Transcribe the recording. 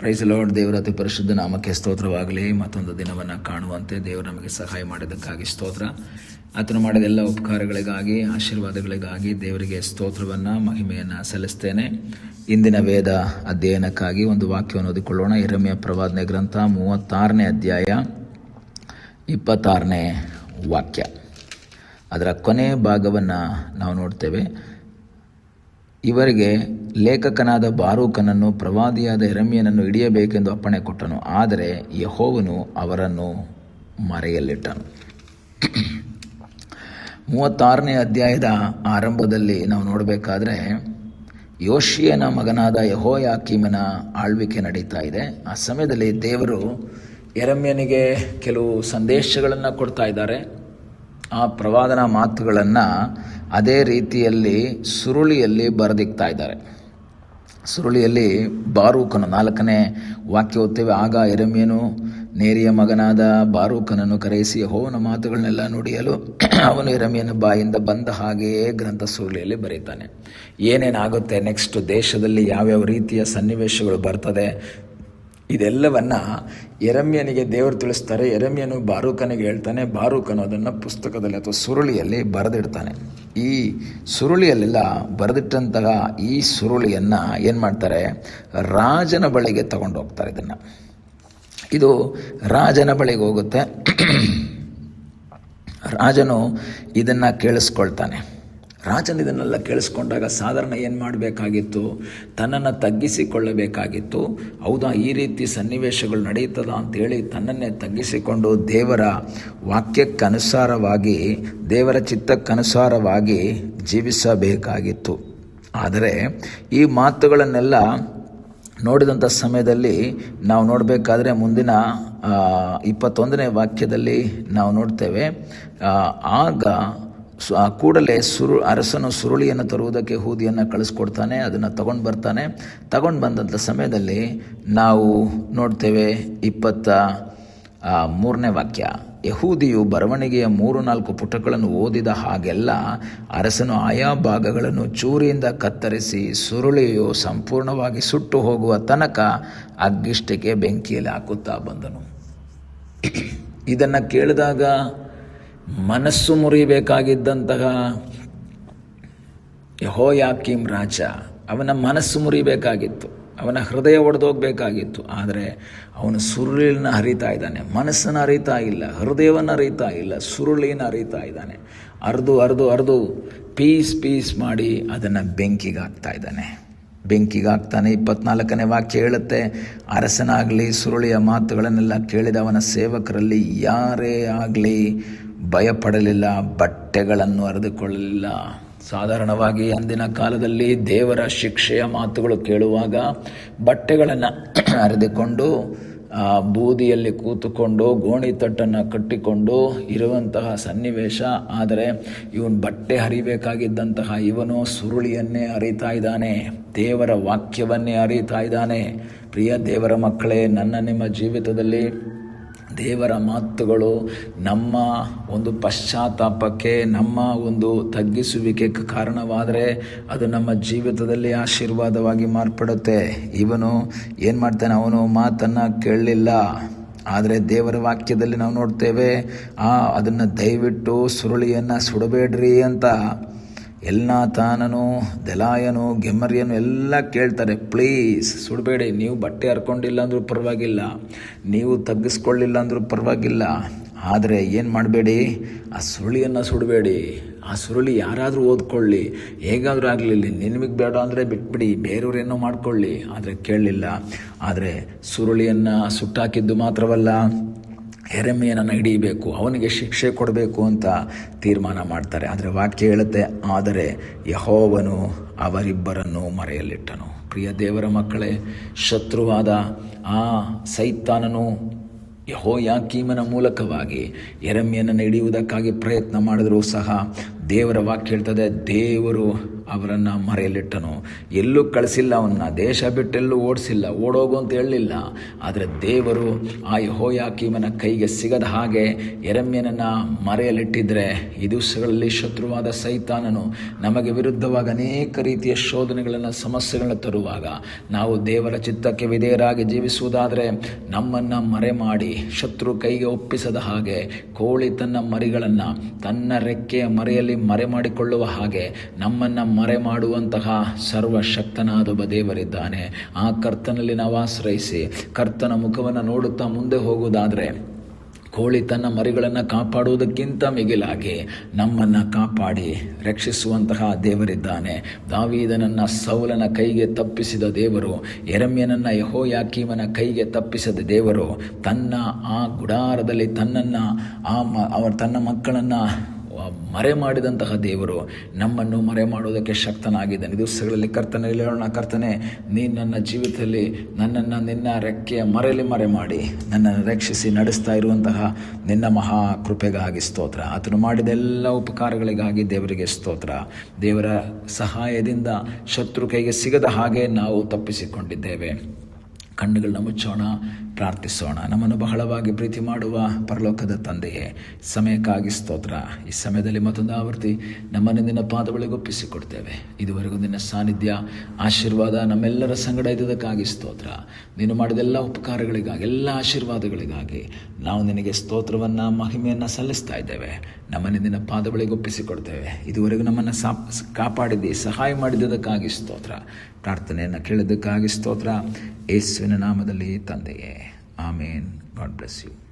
Price lord. ದೇವರ ಅತಿ ಪರಿಶುದ್ಧ ನಾಮಕ್ಕೆ ಸ್ತೋತ್ರವಾಗಲಿ. ಮತ್ತೊಂದು ದಿನವನ್ನು ಕಾಣುವಂತೆ ದೇವರು ನಮಗೆ ಸಹಾಯ ಮಾಡಿದ್ದಕ್ಕಾಗಿ ಸ್ತೋತ್ರ. ಆತನು ಮಾಡಿದ ಎಲ್ಲ ಉಪಕಾರಗಳಿಗಾಗಿ, ಆಶೀರ್ವಾದಗಳಿಗಾಗಿ ದೇವರಿಗೆ ಸ್ತೋತ್ರವನ್ನು, ಮಹಿಮೆಯನ್ನು ಸಲ್ಲಿಸ್ತೇನೆ. ಇಂದಿನ ವೇದ ಅಧ್ಯಯನಕ್ಕಾಗಿ ಒಂದು ವಾಕ್ಯವನ್ನು ಓದಿಕೊಳ್ಳೋಣ. ಯೆರೆಮೀಯ ಪ್ರವಾದನೆ ಗ್ರಂಥ 36ನೇ ಅಧ್ಯಾಯ 26ನೇ ವಾಕ್ಯ. ಅದರ ಕೊನೆ ಭಾಗವನ್ನು ನಾವು ನೋಡ್ತೇವೆ. ಇವರಿಗೆ ಲೇಖಕನಾದ ಬಾರೂಕನನ್ನು ಪ್ರವಾದಿಯಾದ ಯೆರೆಮೀಯನನ್ನು ಹಿಡಿಯಬೇಕೆಂದು ಅಪ್ಪಣೆ ಕೊಟ್ಟನು, ಆದರೆ ಯೆಹೋವನು ಅವರನ್ನು ಮರೆಯಲ್ಲಿಟ್ಟನು. 36ನೇ ಅಧ್ಯಾಯದ ಆರಂಭದಲ್ಲಿ ನಾವು ನೋಡಬೇಕಾದ್ರೆ ಯೋಷಿಯನ ಮಗನಾದ ಯೆಹೋಯಾಕೀಮನ ಆಳ್ವಿಕೆ ನಡೀತಾ ಇದೆ. ಆ ಸಮಯದಲ್ಲಿ ದೇವರು ಯೆರೆಮೀಯನಿಗೆ ಕೆಲವು ಸಂದೇಶಗಳನ್ನು ಕೊಡ್ತಾ ಇದ್ದಾರೆ. ಆ ಪ್ರವಾದನಾ ಮಾತುಗಳನ್ನು ಅದೇ ರೀತಿಯಲ್ಲಿ ಸುರುಳಿಯಲ್ಲಿ ಬರೆದಿಕ್ತಾ ಇದ್ದಾರೆ. ಸುರುಳಿಯಲ್ಲಿ ಬಾರೂಕನು 4ನೇ ವಾಕ್ಯ ಓದ್ತೇವೆ. ಆಗ ಯೆರೆಮೀಯನು ನೇರಿಯ ಮಗನಾದ ಬಾರೂಕನನ್ನು ಕರೆಯಿಸಿ ಯೆಹೋವನ ಮಾತುಗಳನ್ನೆಲ್ಲ ನುಡಿಯಲು ಅವನು ಯೆರೆಮೀಯನ ಬಾಯಿಂದ ಬಂದ ಹಾಗೆಯೇ ಗ್ರಂಥ ಸುರುಳಿಯಲ್ಲಿ ಬರೀತಾನೆ. ಏನೇನಾಗುತ್ತೆ ನೆಕ್ಸ್ಟ್, ದೇಶದಲ್ಲಿ ಯಾವ್ಯಾವ ರೀತಿಯ ಸನ್ನಿವೇಶಗಳು ಬರ್ತದೆ, ಇದೆಲ್ಲವನ್ನು ಯೆರೆಮೀಯನಿಗೆ ದೇವರು ತಿಳಿಸ್ತಾರೆ. ಯೆರೆಮೀಯನು ಬಾರೂಕನಿಗೆ ಹೇಳ್ತಾನೆ. ಬಾರೂಕನು ಅದನ್ನು ಪುಸ್ತಕದಲ್ಲಿ ಅಥವಾ ಸುರುಳಿಯಲ್ಲಿ ಬರೆದಿಡ್ತಾನೆ. ಈ ಸುರುಳಿಯಲ್ಲೆಲ್ಲ ಬರೆದಿಟ್ಟಂತಹ ಈ ಸುರುಳಿಯನ್ನು ಏನು ಮಾಡ್ತಾರೆ, ರಾಜನ ಬಳಿಗೆ ತಗೊಂಡು ಹೋಗ್ತಾರೆ. ಇದು ರಾಜನ ಬಳಿಗೆ ಹೋಗುತ್ತೆ. ರಾಜನು ಇದನ್ನು ಕೇಳಿಸ್ಕೊಳ್ತಾನೆ. ರಾಜನು ಇದನ್ನೆಲ್ಲ ಕೇಳಿಸ್ಕೊಂಡಾಗ ಸಾಧಾರಣ ಏನು ಮಾಡಬೇಕಾಗಿತ್ತು, ತನ್ನನ್ನು ತಗ್ಗಿಸಿಕೊಳ್ಳಬೇಕಾಗಿತ್ತು. ಹೌದಾ, ಈ ರೀತಿ ಸನ್ನಿವೇಶಗಳು ನಡೆಯುತ್ತದ ಅಂತೇಳಿ ತನ್ನನ್ನೇ ತಗ್ಗಿಸಿಕೊಂಡು ದೇವರ ವಾಕ್ಯಕ್ಕನುಸಾರವಾಗಿ, ದೇವರ ಚಿತ್ತಕ್ಕನುಸಾರವಾಗಿ ಜೀವಿಸಬೇಕಾಗಿತ್ತು. ಆದರೆ ಈ ಮಾತುಗಳನ್ನೆಲ್ಲ ನೋಡಿದಂಥ ಸಮಯದಲ್ಲಿ ನಾವು ನೋಡಬೇಕಾದ್ರೆ ಮುಂದಿನ 21ನೇ ವಾಕ್ಯದಲ್ಲಿ ನಾವು ನೋಡ್ತೇವೆ. ಆಗ ಕೂಡಲೇ ಅರಸನು ಸುರುಳಿಯನ್ನು ತರುವುದಕ್ಕೆ ಹೂದಿಯನ್ನು ಕಳಿಸ್ಕೊಡ್ತಾನೆ. ಅದನ್ನು ತಗೊಂಡು ಬರ್ತಾನೆ. ತಗೊಂಡು ಬಂದಂಥ ಸಮಯದಲ್ಲಿ ನಾವು ನೋಡ್ತೇವೆ 23ನೇ ವಾಕ್ಯ. ಯಹೂದಿಯು ಬರವಣಿಗೆಯ 3-4 ಪುಟಗಳನ್ನು ಓದಿದ ಹಾಗೆಲ್ಲ ಅರಸನು ಆಯಾ ಭಾಗಗಳನ್ನು ಚೂರಿಯಿಂದ ಕತ್ತರಿಸಿ ಸುರುಳಿಯು ಸಂಪೂರ್ಣವಾಗಿ ಸುಟ್ಟು ಹೋಗುವ ತನಕ ಅಗ್ಗಿಷ್ಟಕ್ಕೆ ಬೆಂಕಿಯಲ್ಲಿ ಹಾಕುತ್ತಾ ಬಂದನು. ಇದನ್ನು ಕೇಳಿದಾಗ ಮನಸ್ಸು ಮುರಿಬೇಕಾಗಿದ್ದಂತಹ ಯೆಹೋಯಾಕೀಮ್ ರಾಜ, ಅವನ ಮನಸ್ಸು ಮುರಿಬೇಕಾಗಿತ್ತು, ಅವನ ಹೃದಯ ಒಡೆದೋಗ್ಬೇಕಾಗಿತ್ತು. ಆದರೆ ಅವನು ಸುರುಳಿನ ಹರಿತಾ ಇದ್ದಾನೆ, ಮನಸ್ಸನ್ನು ಹರಿತಾ ಇಲ್ಲ, ಹೃದಯವನ್ನು ಹರಿತಾ ಇಲ್ಲ, ಸುರುಳಿನ ಹರಿತಾ ಇದ್ದಾನೆ. ಅರ್ದು ಪೀಸ್ ಮಾಡಿ ಅದನ್ನು ಬೆಂಕಿಗೆ ಹಾಕ್ತಾ ಇದ್ದಾನೆ. 24ನೇ ವಾಕ್ಯ ಹೇಳುತ್ತೆ, ಅರಸನಾಗಲಿ ಸುರುಳಿಯ ಮಾತುಗಳನ್ನೆಲ್ಲ ಕೇಳಿದ ಅವನ ಸೇವಕರಲ್ಲಿ ಯಾರೇ ಆಗಲಿ ಭಯಪಡಲಿಲ್ಲ, ಬಟ್ಟೆಗಳನ್ನು ಹರಿದುಕೊಳ್ಳಲಿಲ್ಲ. ಸಾಧಾರಣವಾಗಿ ಅಂದಿನ ಕಾಲದಲ್ಲಿ ದೇವರ ಶಿಕ್ಷೆಯ ಮಾತುಗಳು ಕೇಳುವಾಗ ಬಟ್ಟೆಗಳನ್ನು ಹರಿದುಕೊಂಡು ಬೂದಿಯಲ್ಲಿ ಕೂತುಕೊಂಡು ಗೋಣಿತಟ್ಟನ್ನು ಕಟ್ಟಿಕೊಂಡು ಇರುವಂತಹ ಸನ್ನಿವೇಶ. ಆದರೆ ಇವನು ಬಟ್ಟೆ ಹರಿಬೇಕಾಗಿದ್ದಂತಹ ಇವನು ಸುರುಳಿಯನ್ನೇ ಹರಿತಾ ಇದ್ದಾನೆ, ದೇವರ ವಾಕ್ಯವನ್ನೇ ಹರಿತಾ ಇದ್ದಾನೆ. ಪ್ರಿಯ ದೇವರ ಮಕ್ಕಳೇ, ನನ್ನ ನಿಮ್ಮ ಜೀವಿತದಲ್ಲಿ ದೇವರ ಮಾತುಗಳು ನಮ್ಮ ಒಂದು ಪಶ್ಚಾತ್ತಾಪಕ್ಕೆ, ನಮ್ಮ ಒಂದು ತಗ್ಗಿಸುವಿಕೆಗೆ ಕಾರಣವಾದರೆ ಅದು ನಮ್ಮ ಜೀವಿತದಲ್ಲಿ ಆಶೀರ್ವಾದವಾಗಿ ಮಾರ್ಪಡುತ್ತೆ. ಇವನು ಏನು ಮಾಡ್ತಾನೆ, ಅವನು ಮಾತನ್ನು ಕೇಳಲಿಲ್ಲ. ಆದರೆ ದೇವರ ವಾಕ್ಯದಲ್ಲಿ ನಾವು ನೋಡ್ತೇವೆ, ಅದನ್ನು ದಯವಿಟ್ಟು ಸುರುಳಿಯನ್ನು ಸುಡಬೇಡ್ರಿ ಅಂತ ಎಲ್ನಾತಾನನು, ದೆಲಾಯನು, ಗೆಮರ್ಯನು ಎಲ್ಲ ಕೇಳ್ತಾರೆ. ಪ್ಲೀಸ್ ಸುಡಬೇಡಿ. ನೀವು ಬಟ್ಟೆ ಹರ್ಕೊಂಡಿಲ್ಲ ಅಂದರೂ ಪರವಾಗಿಲ್ಲ, ನೀವು ತಗ್ಗಿಸ್ಕೊಳ್ಳಿಲ್ಲ ಅಂದರೂ ಪರವಾಗಿಲ್ಲ, ಆದರೆ ಏನು ಮಾಡಬೇಡಿ, ಆ ಸುರುಳಿಯನ್ನು ಸುಡಬೇಡಿ. ಆ ಸುರುಳಿ ಯಾರಾದರೂ ಓದ್ಕೊಳ್ಳಿ, ಹೇಗಾದರೂ ಆಗಲಿಲ್ಲ, ನಿನಗೆ ಬೇಡ ಅಂದರೆ ಬಿಟ್ಬಿಡಿ, ಬೇರೆಯವರೇನೋ ಮಾಡ್ಕೊಳ್ಳಿ. ಆದರೆ ಕೇಳಲಿಲ್ಲ. ಆದರೆ ಸುರುಳಿಯನ್ನು ಸುಟ್ಟಾಕಿದ್ದು ಮಾತ್ರವಲ್ಲ, ಯೆರೆಮೀಯನನ್ನು ಹಿಡಿಯಬೇಕು, ಅವನಿಗೆ ಶಿಕ್ಷೆ ಕೊಡಬೇಕು ಅಂತ ತೀರ್ಮಾನ ಮಾಡ್ತಾರೆ. ಆದರೆ ವಾಕ್ಯ ಹೇಳುತ್ತೆ, ಆದರೆ ಯೆಹೋವನು ಅವರಿಬ್ಬರನ್ನು ಮರೆಯಲ್ಲಿಟ್ಟನು. ಪ್ರಿಯ ದೇವರ ಮಕ್ಕಳೇ, ಶತ್ರುವಾದ ಆ ಸೈತಾನನು ಯೆಹೋಯಾಕೀಮನ ಮೂಲಕವಾಗಿ ಯೆರೆಮೀಯನನ್ನು ಹಿಡಿಯುವುದಕ್ಕಾಗಿ ಪ್ರಯತ್ನ ಮಾಡಿದರೂ ಸಹ ದೇವರ ವಾಕ್ಯ ಹೇಳ್ತದೆ, ದೇವರು ಅವರನ್ನು ಮರೆಯಲಿಟ್ಟನು. ಎಲ್ಲೂ ಕಳಿಸಿಲ್ಲ, ಅವನ್ನ ದೇಶ ಬಿಟ್ಟೆಲ್ಲೂ ಓಡಿಸಿಲ್ಲ, ಓಡೋಗು ಅಂತ ಹೇಳಲಿಲ್ಲ. ಆದರೆ ದೇವರು ಆ ಯೆಹೋಯಾಕೀಮನ ಕೈಗೆ ಸಿಗದ ಹಾಗೆ ಯೆರೆಮೀಯನನ್ನು ಮರೆಯಲಿಟ್ಟಿದ್ರೆ, ಈ ದಿವಸಗಳಲ್ಲಿ ಶತ್ರುವಾದ ಸೈತಾನನು ನಮಗೆ ವಿರುದ್ಧವಾಗಿ ಅನೇಕ ರೀತಿಯ ಶೋಧನೆಗಳನ್ನು, ಸಮಸ್ಯೆಗಳನ್ನು ತರುವಾಗ ನಾವು ದೇವರ ಚಿತ್ತಕ್ಕೆ ವಿಧೇಯರಾಗಿ ಜೀವಿಸುವುದಾದರೆ ನಮ್ಮನ್ನು ಮರೆ ಮಾಡಿ ಶತ್ರು ಕೈಗೆ ಒಪ್ಪಿಸದ ಹಾಗೆ, ಕೋಳಿ ತನ್ನ ಮರಿಗಳನ್ನು ತನ್ನ ರೆಕ್ಕೆಯ ಮರೆಯಲ್ಲಿ ಮರೆ ಮಾಡಿಕೊಳ್ಳುವ ಹಾಗೆ ನಮ್ಮನ್ನು ಮರೆ ಮಾಡುವಂತಹ ಸರ್ವಶಕ್ತನಾದ ಒಬ್ಬ ದೇವರಿದ್ದಾನೆ. ಆ ಕರ್ತನಲ್ಲಿ ನಾವು ಆಶ್ರಯಿಸಿ ಕರ್ತನ ಮುಖವನ್ನು ನೋಡುತ್ತಾ ಮುಂದೆ ಹೋಗುವುದಾದರೆ, ಕೋಳಿ ತನ್ನ ಮರಿಗಳನ್ನು ಕಾಪಾಡುವುದಕ್ಕಿಂತ ಮಿಗಿಲಾಗಿ ನಮ್ಮನ್ನು ಕಾಪಾಡಿ ರಕ್ಷಿಸುವಂತಹ ದೇವರಿದ್ದಾನೆ. ದಾವೀದನನ್ನು ಸೌಲನ ಕೈಗೆ ತಪ್ಪಿಸಿದ ದೇವರು, ಯೆರೆಮೀಯನನ್ನು ಯೆಹೋಯಾಕೀಮನ ಕೈಗೆ ತಪ್ಪಿಸಿದ ದೇವರು, ತನ್ನ ಆ ಗುಡಾರದಲ್ಲಿ ತನ್ನ ಮಕ್ಕಳನ್ನು ಮರೆ ಮಾಡಿದಂತಹ ದೇವರು ನಮ್ಮನ್ನು ಮರೆ ಮಾಡುವುದಕ್ಕೆ ಶಕ್ತನಾಗಿದ್ದಾನೆ. ದಿವಸಗಳಲ್ಲಿ ಕರ್ತನಲ್ಲಿ ಹೇಳೋಣ, ಕರ್ತನೆ, ನೀನು ನನ್ನ ಜೀವಿತದಲ್ಲಿ ನನ್ನನ್ನು ನಿನ್ನ ರೆಕ್ಕೆಯ ಮರೆಯಲ್ಲಿ ಮರೆ ಮಾಡಿ ನನ್ನನ್ನು ರಕ್ಷಿಸಿ ನಡೆಸ್ತಾ ಇರುವಂತಹ ನಿನ್ನ ಮಹಾ ಕೃಪೆಗಾಗಿ ಸ್ತೋತ್ರ. ಆತನು ಮಾಡಿದ ಎಲ್ಲ ಉಪಕಾರಗಳಿಗಾಗಿ ದೇವರಿಗೆ ಸ್ತೋತ್ರ. ದೇವರ ಸಹಾಯದಿಂದ ಶತ್ರು ಕೈಗೆ ಸಿಗದ ಹಾಗೆ ನಾವು ತಪ್ಪಿಸಿಕೊಂಡಿದ್ದೇವೆ. ಕಣ್ಣುಗಳನ್ನ ಮುಚ್ಚೋಣ, ಪ್ರಾರ್ಥಿಸೋಣ. ನಮ್ಮನ್ನು ಬಹಳವಾಗಿ ಪ್ರೀತಿ ಮಾಡುವ ಪರಲೋಕದ ತಂದೆಯೇ, ಸಮಯಕ್ಕಾಗಿ ಸ್ತೋತ್ರ. ಈ ಸಮಯದಲ್ಲಿ ಮತ್ತೊಂದು ಆವರ್ತಿ ನಮ್ಮನ್ನು ನಿನ್ನ ಪಾದಗಳಿಗೆ ಒಪ್ಪಿಸಿಕೊಡ್ತೇವೆ. ಇದುವರೆಗೂ ನಿನ್ನ ಸಾನ್ನಿಧ್ಯ, ಆಶೀರ್ವಾದ ನಮ್ಮೆಲ್ಲರ ಸಂಗಡ ಇದ್ದುದಕ್ಕಾಗಿ ಸ್ತೋತ್ರ. ನೀನು ಮಾಡಿದೆಲ್ಲ ಉಪಕಾರಗಳಿಗಾಗಿ, ಎಲ್ಲ ಆಶೀರ್ವಾದಗಳಿಗಾಗಿ ನಾವು ನಿನಗೆ ಸ್ತೋತ್ರವನ್ನು, ಮಹಿಮೆಯನ್ನು ಸಲ್ಲಿಸ್ತಾ ಇದ್ದೇವೆ. ನಮ್ಮನ್ನು ನಿನ್ನ ಪಾದಗಳಿಗೆ ಒಪ್ಪಿಸಿಕೊಡ್ತೇವೆ. ಇದುವರೆಗೂ ನಮ್ಮನ್ನು ಕಾಪಾಡಿದ್ದಿ, ಸಹಾಯ ಮಾಡಿದ್ದಕ್ಕಾಗಿ ಸ್ತೋತ್ರ. ಪ್ರಾರ್ಥನೆಯನ್ನು ಕೇಳಿದ್ದಕ್ಕಾಗಿ ಸ್ತೋತ್ರ. ಯೇಸುವಿನ ನಾಮದಲ್ಲಿ ತಂದೆಯೇ, ಆಮೇನ್. God bless you.